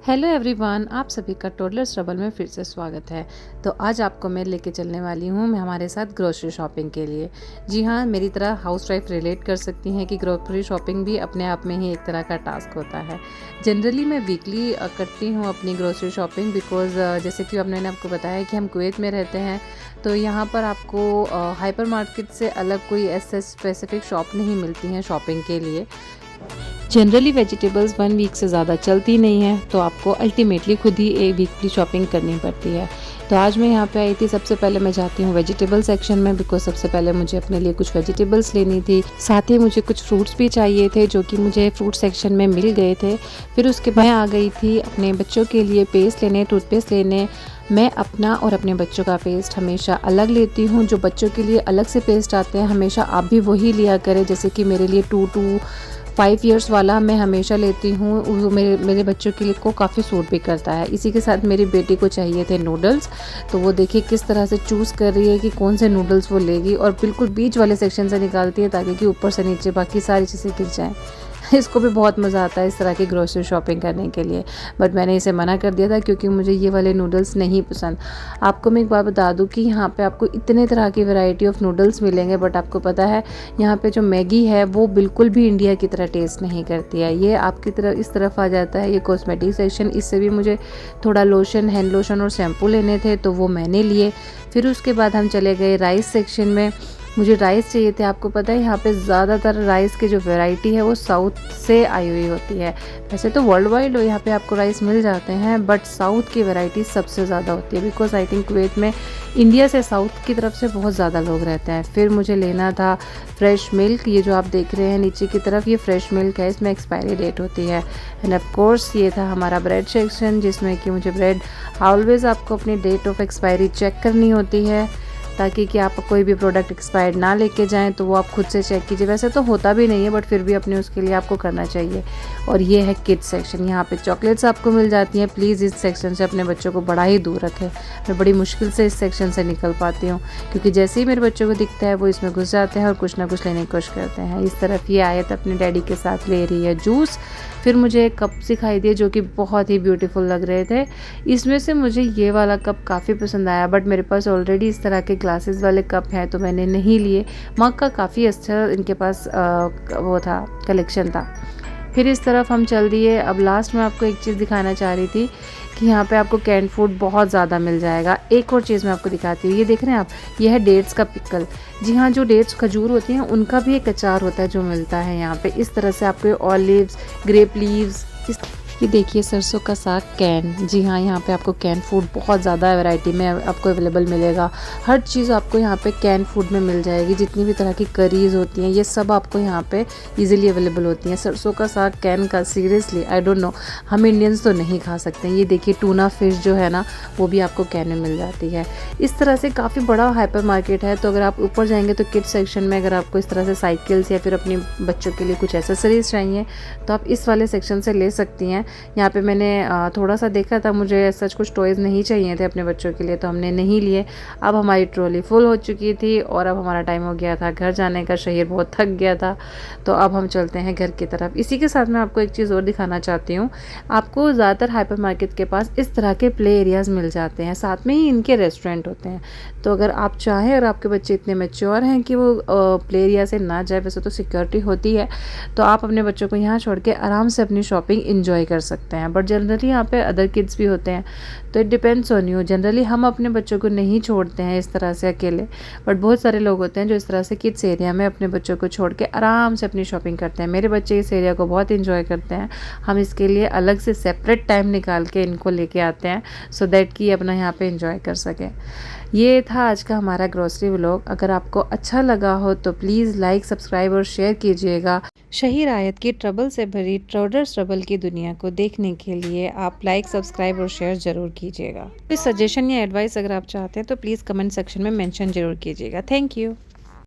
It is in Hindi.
हेलो एवरीवन, आप सभी का टोडलर्स ट्रबल में फिर से स्वागत है। तो आज आपको मैं लेके चलने वाली हूँ मैं हमारे साथ ग्रोसरी शॉपिंग के लिए। जी हाँ, मेरी तरह हाउस वाइफ रिलेट कर सकती हैं कि ग्रोसरी शॉपिंग भी अपने आप में ही एक तरह का टास्क होता है। जनरली मैं वीकली करती हूँ अपनी ग्रोसरी शॉपिंग बिकॉज़ जैसे कि अब मैंने आपको बताया कि हम कुवैत में रहते हैं, तो यहाँ पर आपको हाइपर मार्केट से अलग कोई ऐसे स्पेसिफिक शॉप नहीं मिलती हैं शॉपिंग के लिए। जनरली वेजिटेबल्स 1 वीक से ज़्यादा चलती नहीं है, तो आपको अल्टीमेटली खुद ही एक वीकली शॉपिंग करनी पड़ती है। तो आज मैं यहाँ पे आई थी। सबसे पहले मैं जाती हूँ वेजिटेबल सेक्शन में बिकॉज सबसे पहले मुझे अपने लिए कुछ वेजिटेबल्स लेनी थी, साथ ही मुझे कुछ फ्रूट्स भी चाहिए थे जो कि मुझे फ्रूट सेक्शन में मिल गए थे। फिर उसके बाद मैं आ गई थी अपने बच्चों के लिए पेस्ट लेने, टूथपेस्ट लेने। मैं अपना और अपने बच्चों का पेस्ट हमेशा अलग लेती हूँ। जो बच्चों के लिए अलग से पेस्ट आते हैं हमेशा आप भी वही लिया करें। जैसे कि मेरे लिए 2 to 5 ईयर्स वाला मैं हमेशा लेती हूँ, वो मेरे बच्चों के लिए को काफ़ी सूट भी करता है। इसी के साथ मेरी बेटी को चाहिए थे नूडल्स, तो वो देखिए किस तरह से चूज़ कर रही है कि कौन से नूडल्स वो लेगी और बिल्कुल बीच वाले सेक्शन से निकालती है ताकि कि ऊपर से नीचे बाकी सारी चीज़ें गिर जाएँ। इसको भी बहुत मज़ा आता है इस तरह की ग्रोसरी शॉपिंग करने के लिए, बट मैंने इसे मना कर दिया था क्योंकि मुझे ये वाले नूडल्स नहीं पसंद। आपको मैं एक बात बता दूं कि यहाँ पे आपको इतने तरह की वैरायटी ऑफ नूडल्स मिलेंगे, बट आपको पता है यहाँ पे जो मैगी है वो बिल्कुल भी इंडिया की तरह टेस्ट नहीं करती है। ये आपकी तरफ इस तरफ आ जाता है ये कॉस्मेटिक सेक्शन। इससे भी मुझे थोड़ा लोशन, हैंड लोशन और शैम्पू लेने थे, तो वो मैंने लिए। फिर उसके बाद हम चले गए राइस सेक्शन में। मुझे राइस चाहिए थे। आपको पता है यहाँ पे ज़्यादातर राइस की जो वैरायटी है वो साउथ से आई हुई होती है। वैसे तो वर्ल्ड वाइड यहाँ पे आपको राइस मिल जाते हैं, बट साउथ की वैरायटी सबसे ज़्यादा होती है बिकॉज आई थिंक कुवैत में इंडिया से साउथ की तरफ से बहुत ज़्यादा लोग रहते हैं। फिर मुझे लेना था फ्रेश मिल्क। ये जो आप देख रहे हैं नीचे की तरफ ये फ्रेश मिल्क है, इसमें एक्सपायरी डेट होती है। एंड ऑफ कोर्स ये था हमारा ब्रेड सेक्शन, जिसमें कि मुझे ब्रेड ऑलवेज़ आपको अपनी डेट ऑफ एक्सपायरी चेक करनी होती है ताकि कि आप कोई भी प्रोडक्ट एक्सपायर्ड ना लेके जाएं, तो वो आप खुद से चेक कीजिए। वैसे तो होता भी नहीं है, बट फिर भी अपने उसके लिए आपको करना चाहिए। और ये है किड्स सेक्शन, यहाँ पे चॉकलेट्स आपको मिल जाती हैं। प्लीज़ इस सेक्शन से अपने बच्चों को बड़ा ही दूर रखें। मैं बड़ी मुश्किल से इस सेक्शन से निकल पाती हूँ क्योंकि जैसे ही मेरे बच्चों को दिखता है वो इसमें घुस जाते हैं और कुछ ना कुछ लेने की कोशिश करते हैं। इस तरफ ये आयत अपने डैडी के साथ ले रही है जूस। फिर मुझे एक कप दिखाई दिए जो कि बहुत ही ब्यूटीफुल लग रहे थे। इसमें से मुझे ये वाला कप काफ़ी पसंद आया, बट मेरे पास ऑलरेडी इस तरह के ग्लासेस वाले कप हैं तो मैंने नहीं लिए। मग का काफ़ी अच्छा इनके पास वो था, कलेक्शन था। फिर इस तरफ हम चल दिए। अब लास्ट में आपको एक चीज़ दिखाना चाह रही थी कि यहाँ पे आपको कैन फूड बहुत ज़्यादा मिल जाएगा। एक और चीज़ मैं आपको दिखाती हूँ, ये देख रहे हैं आप, ये है डेट्स का पिकल। जी हाँ, जो डेट्स खजूर होती हैं उनका भी एक अचार होता है जो मिलता है यहाँ पे। इस तरह से आपको ऑलिव्स, ग्रेप लीव्स, ये देखिए सरसों का साग कैन। जी हाँ, यहाँ पे आपको कैन फूड बहुत ज़्यादा वैरायटी में आपको अवेलेबल मिलेगा। हर चीज़ आपको यहाँ पे कैन फूड में मिल जाएगी। जितनी भी तरह की करीज़ होती हैं ये सब आपको यहाँ पे इजीली अवेलेबल होती हैं। सरसों का साग कैन का सीरियसली आई डोंट नो, हम इंडियंस तो नहीं खा सकते। ये देखिए टूना फिश जो है ना वो भी आपको कैन में मिल जाती है। इस तरह से काफ़ी बड़ा हाइपर मार्केट है। तो अगर आप ऊपर जाएंगे तो किड्स सेक्शन में अगर आपको इस तरह से साइकिल्स या फिर अपने बच्चों के लिए कुछ एसेसरीज चाहिए तो आप इस वाले सेक्शन से ले सकती हैं। यहाँ पे मैंने थोड़ा सा देखा था, मुझे सच कुछ टॉयज़ नहीं चाहिए थे अपने बच्चों के लिए, तो हमने नहीं लिए। अब हमारी ट्रॉली फुल हो चुकी थी और अब हमारा टाइम हो गया था घर जाने का। शरीर बहुत थक गया था, तो अब हम चलते हैं घर की तरफ। इसी के साथ मैं आपको एक चीज़ और दिखाना चाहती हूँ। आपको ज़्यादातर हाइपर मार्केट के पास इस तरह के प्ले एरियाज़ मिल जाते हैं, साथ में ही इनके रेस्टोरेंट होते हैं। तो अगर आप चाहें और आपके बच्चे इतने मैच्योर हैं कि वो प्ले एरिया से ना जाए, वैसे तो सिक्योरिटी होती है, तो आप अपने बच्चों को यहाँ छोड़ के आराम से अपनी शॉपिंग इंजॉय कर सकते हैं। बट जनरली यहाँ पे अदर किड्स भी होते हैं, तो it depends on you. Generally हम अपने बच्चों को नहीं छोड़ते हैं इस तरह से अकेले, बट बहुत सारे लोग होते हैं जो इस तरह से किड्स एरिया में अपने बच्चों को छोड़ के आराम से अपनी शॉपिंग करते हैं। मेरे बच्चे इस एरिया को बहुत इंजॉय करते हैं। हम इसके लिए अलग से सेपरेट टाइम निकाल के इनको लेके आते हैं सो दैट कि अपना यहाँ पे इंजॉय कर सकें। ये था आज का हमारा ग्रोसरी व्लॉग। अगर आपको अच्छा लगा हो तो प्लीज़ लाइक, सब्सक्राइब और शेयर कीजिएगा। शहीर आयत की ट्रबल से भरी टोडलर्स ट्रबल की दुनिया को देखने के लिए आप लाइक, सब्सक्राइब और शेयर ज़रूर कीजिएगा। कोई सजेशन या एडवाइस अगर आप चाहते हैं तो प्लीज़ कमेंट सेक्शन में मेंशन ज़रूर कीजिएगा। Thank you.